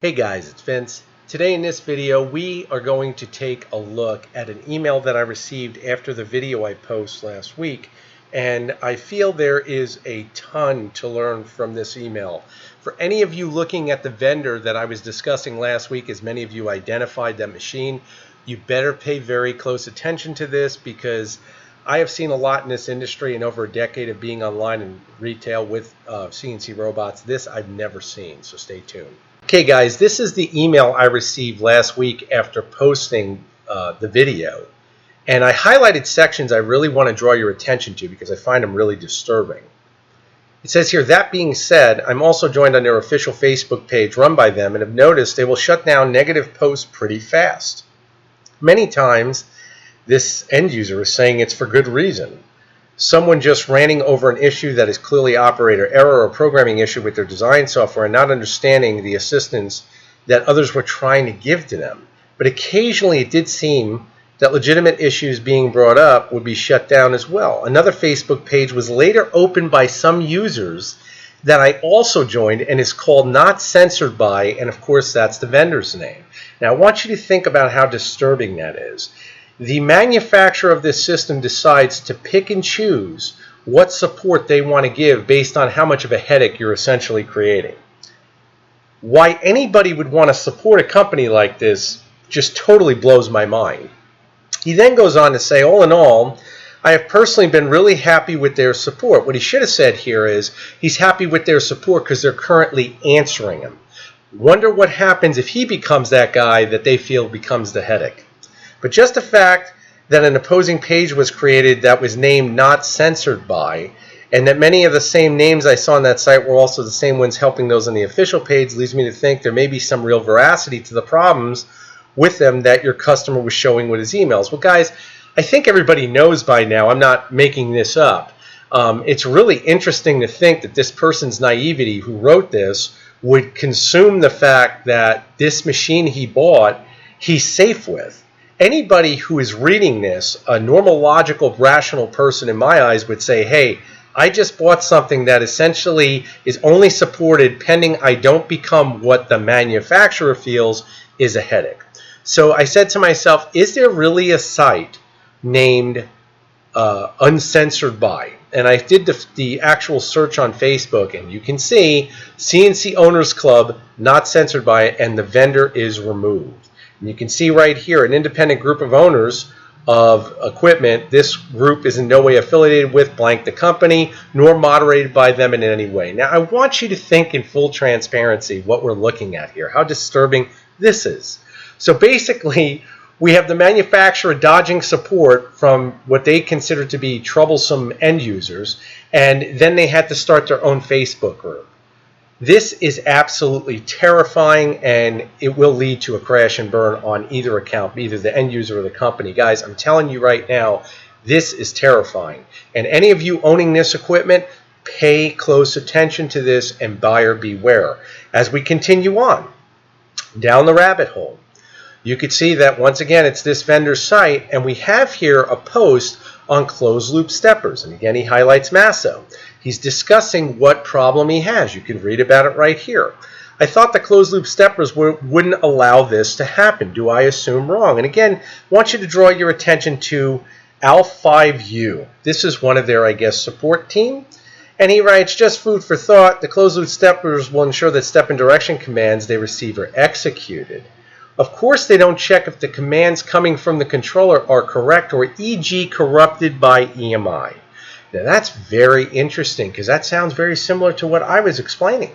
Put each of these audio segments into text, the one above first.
Hey guys, it's Vince. Today in this video we are going to take a look at an email that I received after the video I posted last week, and I feel there is a ton to learn from this email. For any of you looking at the vendor that I was discussing last week, as many of you identified that machine, you better pay very close attention to this because I have seen a lot in this industry in over a decade of being online and retail with CNC robots. This I've never seen, so stay tuned. Okay guys, this is the email I received last week after posting the video, and I highlighted sections I really want to draw your attention to because I find them really disturbing. It says here, that being said, I'm also joined on their official Facebook page run by them and have noticed they will shut down negative posts pretty fast. Many times this end user is saying it's for good reason. Someone just ranting over an issue that is clearly operator error or programming issue with their design software and not understanding the assistance that others were trying to give to them. But occasionally it did seem that legitimate issues being brought up would be shut down as well. Another Facebook page was later opened by some users that I also joined and is called Not Censored By, and of course that's the vendor's name. Now I want you to think about how disturbing that is. The manufacturer of this system decides to pick and choose what support they want to give based on how much of a headache you're essentially creating. Why anybody would want to support a company like this just totally blows my mind. He then goes on to say, all in all, I have personally been really happy with their support. What he should have said here is he's happy with their support because they're currently answering him. Wonder what happens if he becomes that guy that they feel becomes the headache. But just the fact that an opposing page was created that was named Not Censored By, and that many of the same names I saw on that site were also the same ones helping those on the official page, leads me to think there may be some real veracity to the problems with them that your customer was showing with his emails. Well guys, I think everybody knows by now, I'm not making this up. It's really interesting to think that this person's naivety who wrote this would consume the fact that this machine he bought, he's safe with. Anybody who is reading this, a normal, logical, rational person in my eyes would say, hey, I just bought something that essentially is only supported pending I don't become what the manufacturer feels is a headache. So I said to myself, is there really a site named Uncensored By? And I did the actual search on Facebook, and you can see CNC Owners Club, Not Censored By, and the vendor is removed. And you can see right here an independent group of owners of equipment. This group is in no way affiliated with blank the company, nor moderated by them in any way. Now I want you to think in full transparency what we're looking at here, how disturbing this is. So basically we have the manufacturer dodging support from what they consider to be troublesome end users, and then they had to start their own Facebook group. This is absolutely terrifying, and it will lead to a crash and burn on either account, either the end user or the company. Guys, I'm telling you right now, this is terrifying. And any of you owning this equipment, pay close attention to this and buyer beware. As we continue on down the rabbit hole, you can see that once again it's this vendor's site, and we have here a post on closed loop steppers, and again he highlights Masso. He's discussing what problem he has. You can read about it right here. I thought the closed loop steppers wouldn't allow this to happen. Do I assume wrong? And again, I want you to draw your attention to Al5U. This is one of their, I guess, support team. And he writes, just food for thought, the closed loop steppers will ensure that step and direction commands they receive are executed. Of course, they don't check if the commands coming from the controller are correct or e.g. corrupted by EMI. Now that's very interesting because that sounds very similar to what I was explaining.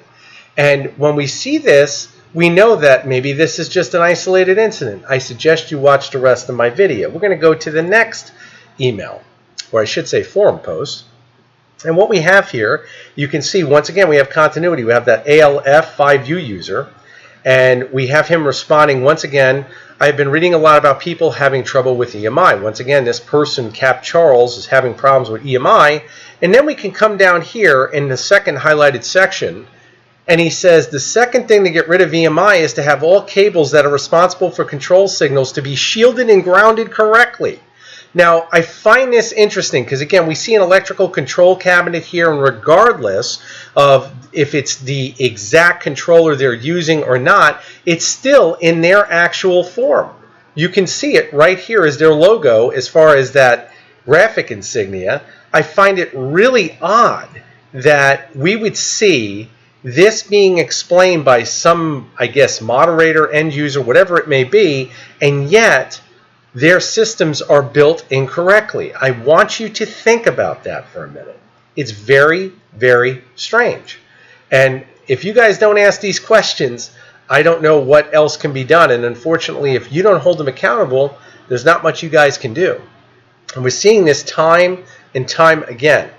And when we see this, we know that maybe this is just an isolated incident. I suggest you watch the rest of my video. We're going to go to the next email, or I should say forum post. And what we have here, you can see once again we have continuity. We have that ALF5U user, and we have him responding once again. I've been reading a lot about people having trouble with EMI. Once again, this person, Cap Charles, is having problems with EMI. And then we can come down here in the second highlighted section, and he says the second thing to get rid of EMI is to have all cables that are responsible for control signals to be shielded and grounded correctly. Now, I find this interesting because, again, we see an electrical control cabinet here, and regardless of if it's the exact controller they're using or not, it's still in their actual form. You can see it right here as their logo as far as that graphic insignia. I find it really odd that we would see this being explained by some, I guess, moderator, end user, whatever it may be, and yet their systems are built incorrectly. I want you to think about that for a minute. It's very, very strange. And if you guys don't ask these questions, I don't know what else can be done. And unfortunately, if you don't hold them accountable, there's not much you guys can do. And we're seeing this time and time again.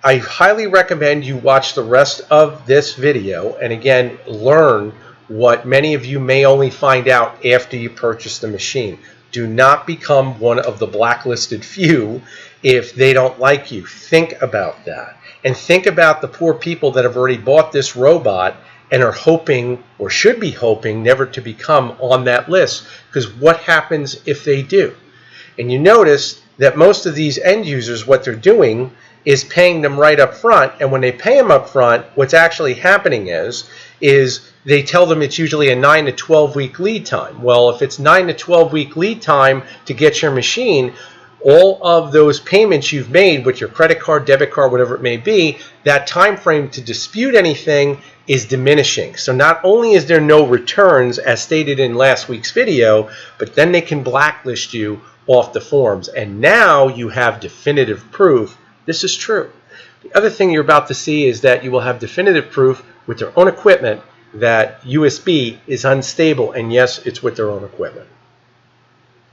I highly recommend you watch the rest of this video and, again, learn what many of you may only find out after you purchase the machine. Do not become one of the blacklisted few if they don't like you. Think about that. And think about the poor people that have already bought this robot and are hoping, or should be hoping, never to become on that list. Because what happens if they do? And you notice that most of these end users, what they're doing is paying them right up front. And when they pay them up front, what's actually happening is they tell them it's usually a 9 to 12 week lead time. Well, if it's 9 to 12 week lead time to get your machine, all of those payments you've made with your credit card, debit card, whatever it may be, that time frame to dispute anything is diminishing. So not only is there no returns as stated in last week's video, but then they can blacklist you off the forms. And now you have definitive proof this is true. The other thing you're about to see is that you will have definitive proof with their own equipment that USB is unstable, and yes, it's with their own equipment.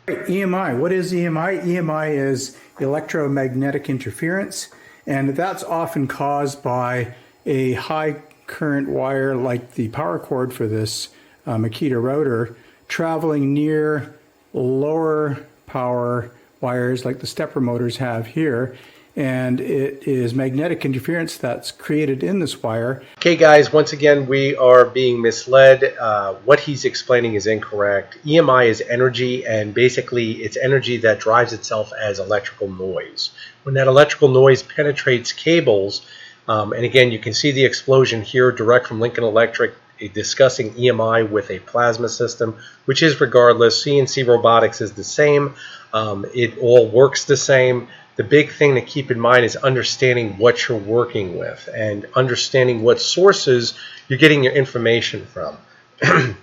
EMI. What is EMI? EMI is electromagnetic interference, and that's often caused by a high current wire like the power cord for this Makita router traveling near lower power wires like the stepper motors have here. And it is magnetic interference that's created in this wire. Okay guys, once again we are being misled. What he's explaining is incorrect. EMI is energy, and basically it's energy that drives itself as electrical noise. When that electrical noise penetrates cables, and again you can see the explosion here direct from Lincoln Electric discussing EMI with a plasma system, which is regardless. CNC robotics is the same. It all works the same. The big thing to keep in mind is understanding what you're working with and understanding what sources you're getting your information from. You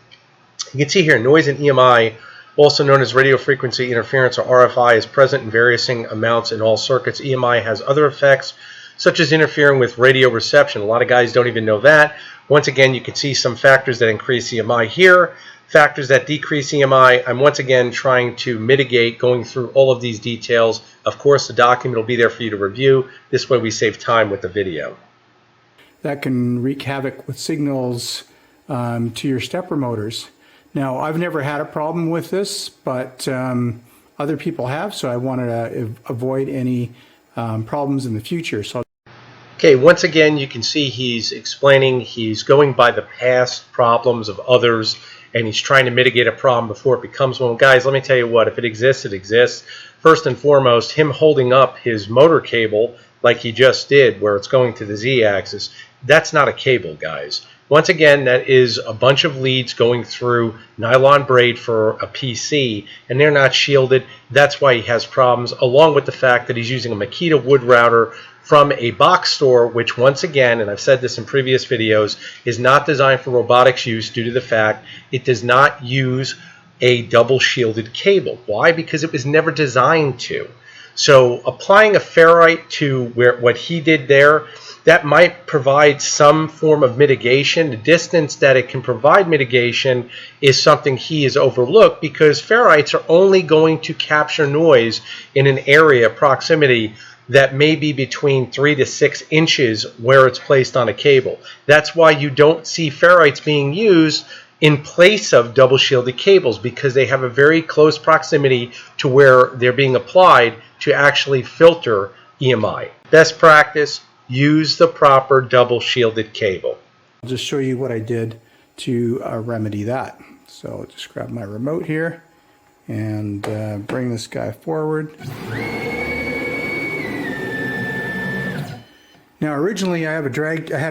can see here noise in EMI, also known as radio frequency interference or RFI, is present in varying amounts in all circuits. EMI has other effects such as interfering with radio reception. A lot of guys don't even know that. Once again, you can see some factors that increase EMI here, factors that decrease EMI. I'm once again trying to mitigate going through all of these details. Of course, the document will be there for you to review. This way we save time with the video. That can wreak havoc with signals to your stepper motors. Now, I've never had a problem with this, but other people have, so I wanted to avoid any problems in the future. Okay, once again, you can see he's explaining, he's going by the past problems of others, and he's trying to mitigate a problem before it becomes one. Guys, let me tell you what, if it exists, it exists. First and foremost, him holding up his motor cable like he just did, where it's going to the Z-axis, that's not a cable, guys. Once again, that is a bunch of leads going through nylon braid for a PC, and they're not shielded. That's why he has problems, along with the fact that he's using a Makita wood router from a box store, which once again, and I've said this in previous videos, is not designed for robotics use due to the fact it does not use a double shielded cable. Why? Because it was never designed to. So applying a ferrite to what he did there, that might provide some form of mitigation. The distance that it can provide mitigation is something he has overlooked, because ferrites are only going to capture noise in an area proximity that may be between 3 to 6 inches where it's placed on a cable. That's why you don't see ferrites being used in place of double shielded cables, because they have a very close proximity to where they're being applied to actually filter EMI. Best practice, use the proper double shielded cable. I'll just show you what I did to remedy that. So I'll just grab my remote here, and bring this guy forward. Now originally I had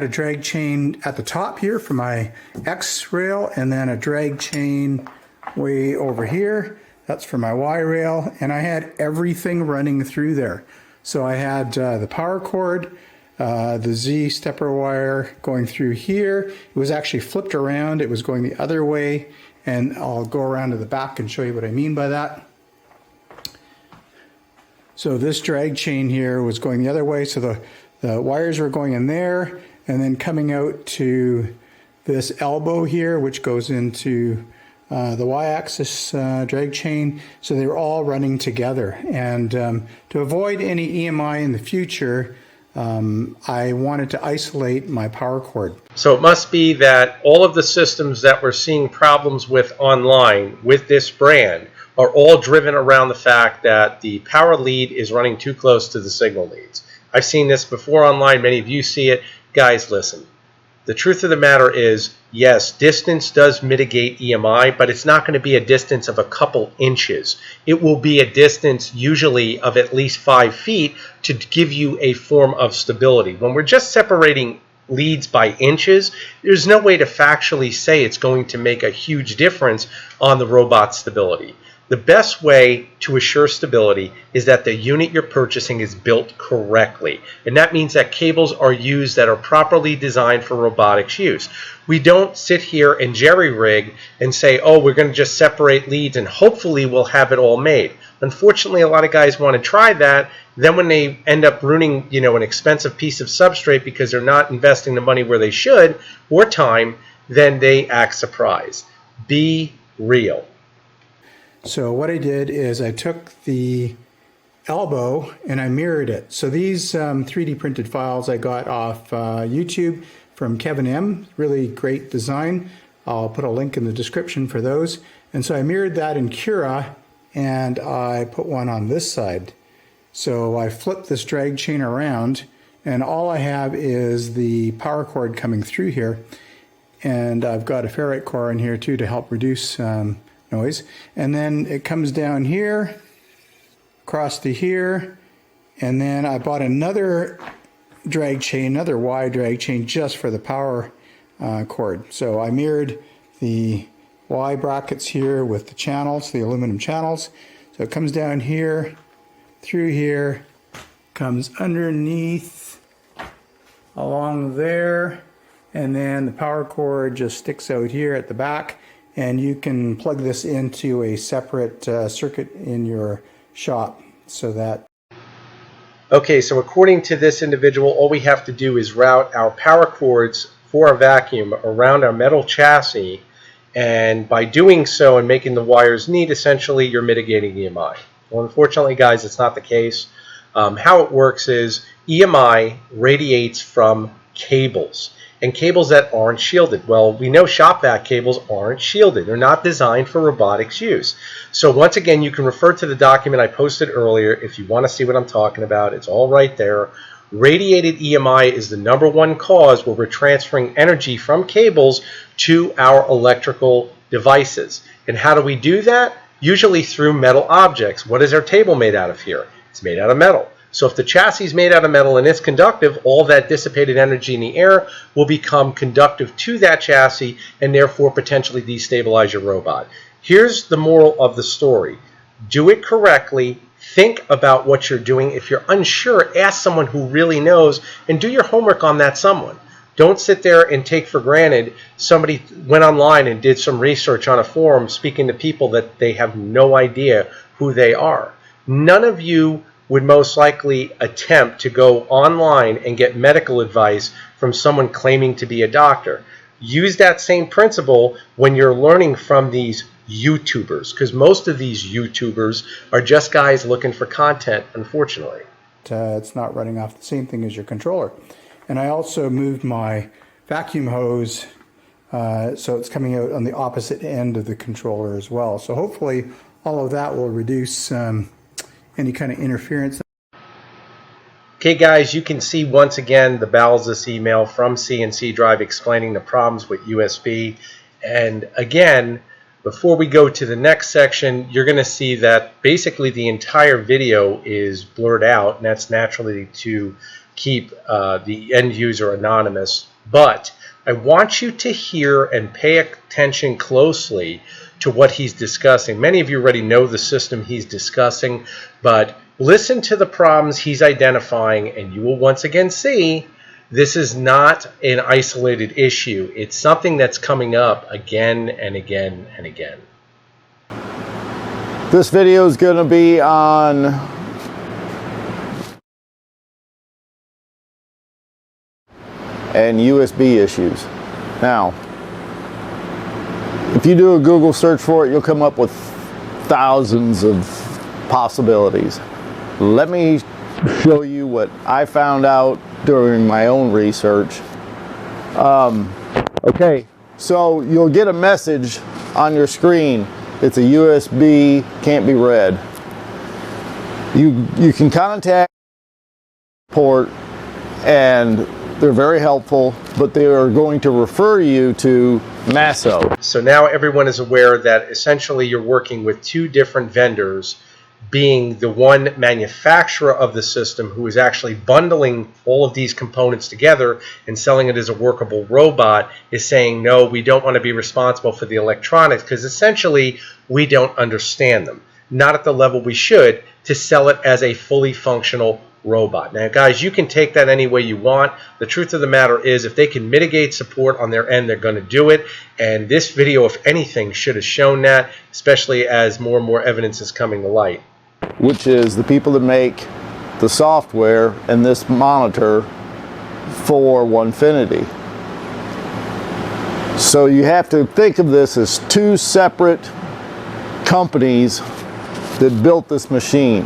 a drag chain at the top here for my X rail, and then a drag chain way over here. That's for my Y rail, and I had everything running through there. So I had the power cord, the Z stepper wire going through here. It was actually flipped around. It was going the other way, and I'll go around to the back and show you what I mean by that. So this drag chain here was going the other way, so the wires were going in there and then coming out to this elbow here, which goes into the Y-axis drag chain. So they were all running together. And to avoid any EMI in the future, I wanted to isolate my power cord. So it must be that all of the systems that we're seeing problems with online with this brand are all driven around the fact that the power lead is running too close to the signal leads. I've seen this before online. Many of you see it. Guys, listen. The truth of the matter is, yes, distance does mitigate EMI, but it's not going to be a distance of a couple inches. It will be a distance usually of at least 5 feet to give you a form of stability. When we're just separating leads by inches, there's no way to factually say it's going to make a huge difference on the robot's stability. The best way to assure stability is that the unit you're purchasing is built correctly. And that means that cables are used that are properly designed for robotics use. We don't sit here and jerry-rig and say, oh, we're going to just separate leads and hopefully we'll have it all made. Unfortunately, a lot of guys want to try that. Then when they end up ruining, an expensive piece of substrate because they're not investing the money where they should or time, then they act surprised. Be real. So what I did is I took the elbow and I mirrored it. So these 3D printed files I got off YouTube from Kevin M. Really great design. I'll put a link in the description for those. And so I mirrored that in Cura, and I put one on this side. So I flipped this drag chain around, and all I have is the power cord coming through here. And I've got a ferrite core in here too to help reduce noise. And then it comes down here, across to here, and then I bought another drag chain, another Y drag chain just for the power cord. So I mirrored the Y brackets here with the channels, the aluminum channels. So it comes down here, through here, comes underneath, along there, and then the power cord just sticks out here at the back. And you can plug this into a separate circuit in your shop so that... Okay, so according to this individual, all we have to do is route our power cords for our vacuum around our metal chassis, and by doing so and making the wires neat, essentially you're mitigating EMI. Well, unfortunately, guys, it's not the case. How it works is EMI radiates from cables. And cables that aren't shielded. Well, we know shop vac cables aren't shielded. They're not designed for robotics use. So once again, you can refer to the document I posted earlier if you want to see what I'm talking about. It's all right there. Radiated EMI is the #1 cause where we're transferring energy from cables to our electrical devices. And how do we do that? Usually through metal objects. What is our table made out of here? It's made out of metal. So if the chassis is made out of metal and it's conductive, all that dissipated energy in the air will become conductive to that chassis and therefore potentially destabilize your robot. Here's the moral of the story. Do it correctly. Think about what you're doing. If you're unsure, ask someone who really knows and do your homework on that someone. Don't sit there and take for granted somebody went online and did some research on a forum speaking to people that they have no idea who they are. None of you would most likely attempt to go online and get medical advice from someone claiming to be a doctor. Use that same principle when you're learning from these YouTubers, because most of these YouTubers are just guys looking for content, unfortunately. It's not running off the same thing as your controller. And I also moved my vacuum hose so it's coming out on the opposite end of the controller as well. So hopefully all of that will reduce any kind of interference. Okay guys, you can see once again the bowels of this email from CNC Drive explaining the problems with USB. And again, Before we go to the next section, you're going to see that basically the entire video is blurred out, and that's naturally to keep the end user anonymous. But I want you to hear and pay attention closely to what he's discussing. Many of you already know the system he's discussing, but listen to the problems he's identifying, and you will once again see this is not an isolated issue. It's something that's coming up again and again and again. This video is going to be on and USB issues. Now, if you do a Google search for it, you'll come up with thousands of possibilities. Let me show you what I found out during my own research. Okay, so you'll get a message on your screen. It's a USB, can't be read. You can contact support, and they're very helpful, but they are going to refer you to Masso. So now everyone is aware that essentially you're working with two different vendors, being the one manufacturer of the system who is actually bundling all of these components together and selling it as a workable robot is saying, no, we don't want to be responsible for the electronics because essentially we don't understand them. Not at the level we should to sell it as a fully functional robot. Now, guys, you can take that any way you want. The truth of the matter is if they can mitigate support on their end, they're going to do it. And this video, if anything, should have shown that, especially as more and more evidence is coming to light. Which is the people that make the software and this monitor for Onefinity. So you have to think of this as two separate companies that built this machine.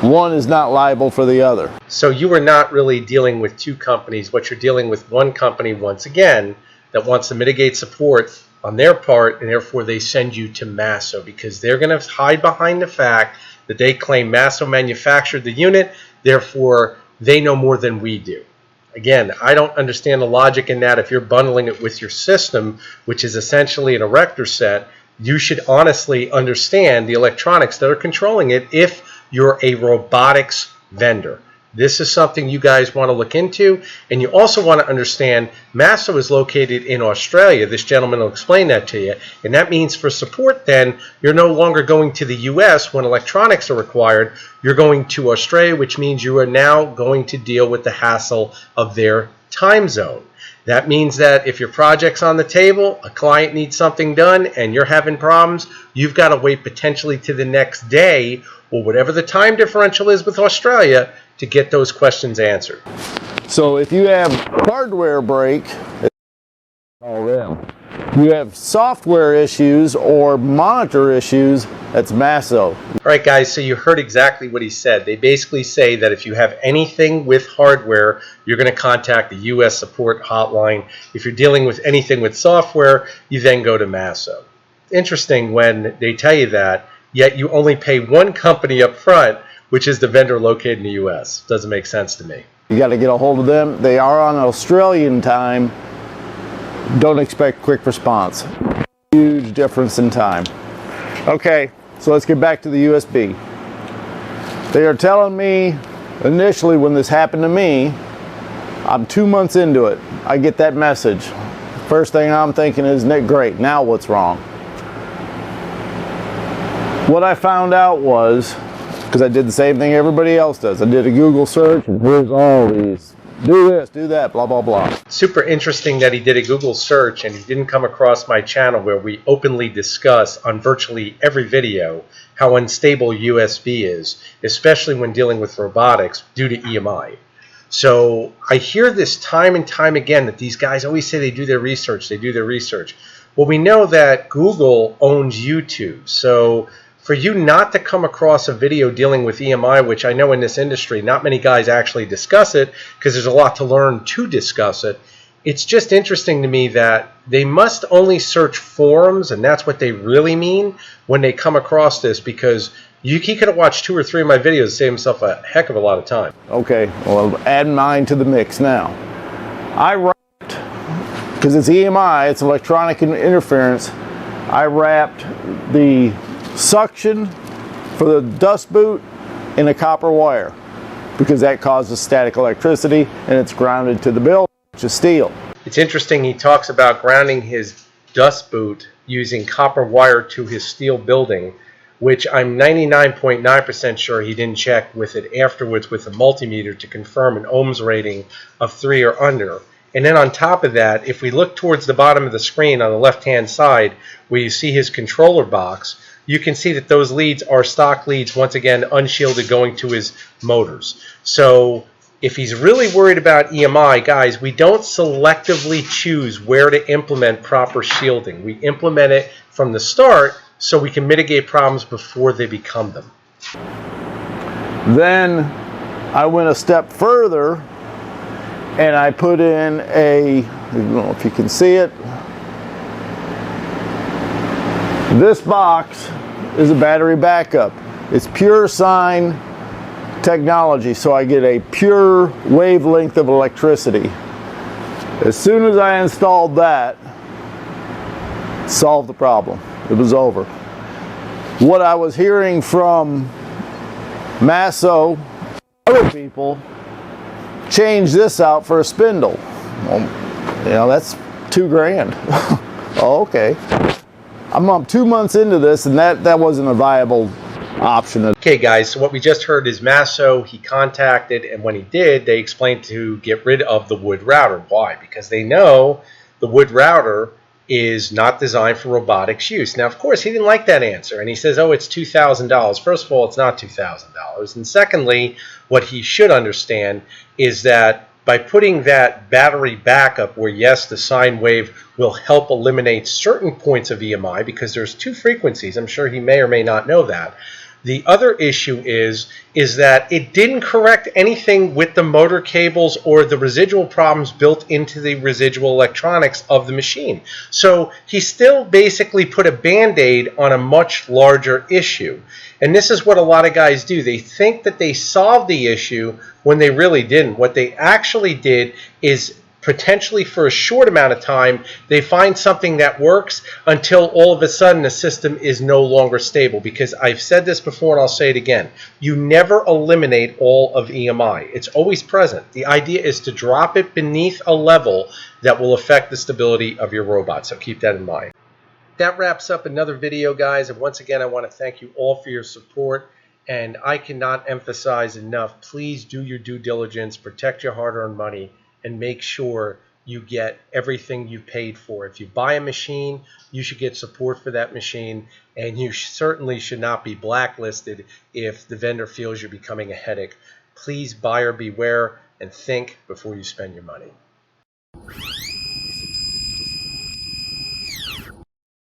One is not liable for the other. So you are not really dealing with two companies. What you're dealing with one company, once again, that wants to mitigate support on their part, and therefore they send you to Masso because they're going to hide behind the fact that they claim Masso manufactured the unit, therefore they know more than we do. Again, I don't understand the logic in that. If you're bundling it with your system, which is essentially an erector set, you should honestly understand the electronics that are controlling it if you're a robotics vendor. This is something you guys want to look into, and you also want to understand Masso is located in Australia. This gentleman will explain that to you, and that means for support then, you're no longer going to the US when electronics are required. You're going to Australia, which means you are now going to deal with the hassle of their time zone. That means that if your project's on the table, a client needs something done, and you're having problems, you've got to wait potentially to the next day or whatever the time differential is with Australia to get those questions answered. So if you have hardware break, all them. You have software issues or monitor issues, that's Masso. All right, guys, so you heard exactly what he said. They basically say that if you have anything with hardware, you're going to contact the US support hotline. If you're dealing with anything with software, you then go to Masso. Interesting when they tell you that, yet you only pay one company up front, which is the vendor located in the US. Doesn't make sense to me. You got to get a hold of them. They are on Australian time. Don't expect quick response. Huge difference in time. Okay, so let's get back to the USB. They are telling me initially when this happened to me, I'm 2 months into it. I get that message. First thing I'm thinking is, Nick, great, now what's wrong? What I found out was, because I did the same thing everybody else does. I did a Google search, and here's all these. Do this, do that, blah, blah, blah. Super interesting that he did a Google search and he didn't come across my channel where we openly discuss on virtually every video how unstable USB is, especially when dealing with robotics due to EMI. So I hear this time and time again that these guys always say they do their research, they do their research. Well, we know that Google owns YouTube. So for you not to come across a video dealing with EMI, which I know in this industry, not many guys actually discuss it because there's a lot to learn to discuss it. It's just interesting to me that they must only search forums, and that's what they really mean when they come across this, because he could have watched 2 or 3 of my videos and saved himself a heck of a lot of time. Okay, well, add mine to the mix now. I write, because it's EMI, it's electronic interference, I wrapped the suction for the dust boot in a copper wire because that causes static electricity and it's grounded to the build, which is steel. It's interesting he talks about grounding his dust boot using copper wire to his steel building, which I'm 99.9% sure he didn't check with it afterwards with a multimeter to confirm an ohms rating of 3 or under. And then on top of that, if we look towards the bottom of the screen on the left-hand side where you see his controller box, you can see that those leads are stock leads, once again, unshielded, going to his motors. So if he's really worried about EMI, guys, we don't selectively choose where to implement proper shielding. We implement it from the start so we can mitigate problems before they become them. Then I went a step further and I put in I don't know if you can see it. This box is a battery backup. It's pure sine technology, so I get a pure wavelength of electricity. As soon as I installed that, it solved the problem. It was over. What I was hearing from Masso, other people, change this out for a spindle. Well, you know, that's $2,000. Oh, okay. I'm 2 months into this, and that wasn't a viable option. Okay, guys, so what we just heard is Masso, he contacted, and when he did, they explained to get rid of the wood router. Why? Because they know the wood router is not designed for robotics use. Now, of course, he didn't like that answer, and he says, oh, it's $2,000. First of all, it's not $2,000. And secondly, what he should understand is that by putting that battery backup where, yes, the sine wave will help eliminate certain points of EMI because there's 2 frequencies. I'm sure he may or may not know that. The other issue is that it didn't correct anything with the motor cables or the residual problems built into the residual electronics of the machine. So he still basically put a Band-Aid on a much larger issue. And this is what a lot of guys do. They think that they solved the issue when they really didn't. What they actually did is potentially for a short amount of time, they find something that works until all of a sudden the system is no longer stable. Because I've said this before and I'll say it again. You never eliminate all of EMI. It's always present. The idea is to drop it beneath a level that will affect the stability of your robot. So keep that in mind. That wraps up another video, guys. And once again, I want to thank you all for your support. And I cannot emphasize enough, please do your due diligence, protect your hard-earned money, and make sure you get everything you paid for. If you buy a machine, you should get support for that machine, and you certainly should not be blacklisted if the vendor feels you're becoming a headache. Please buyer beware and think before you spend your money.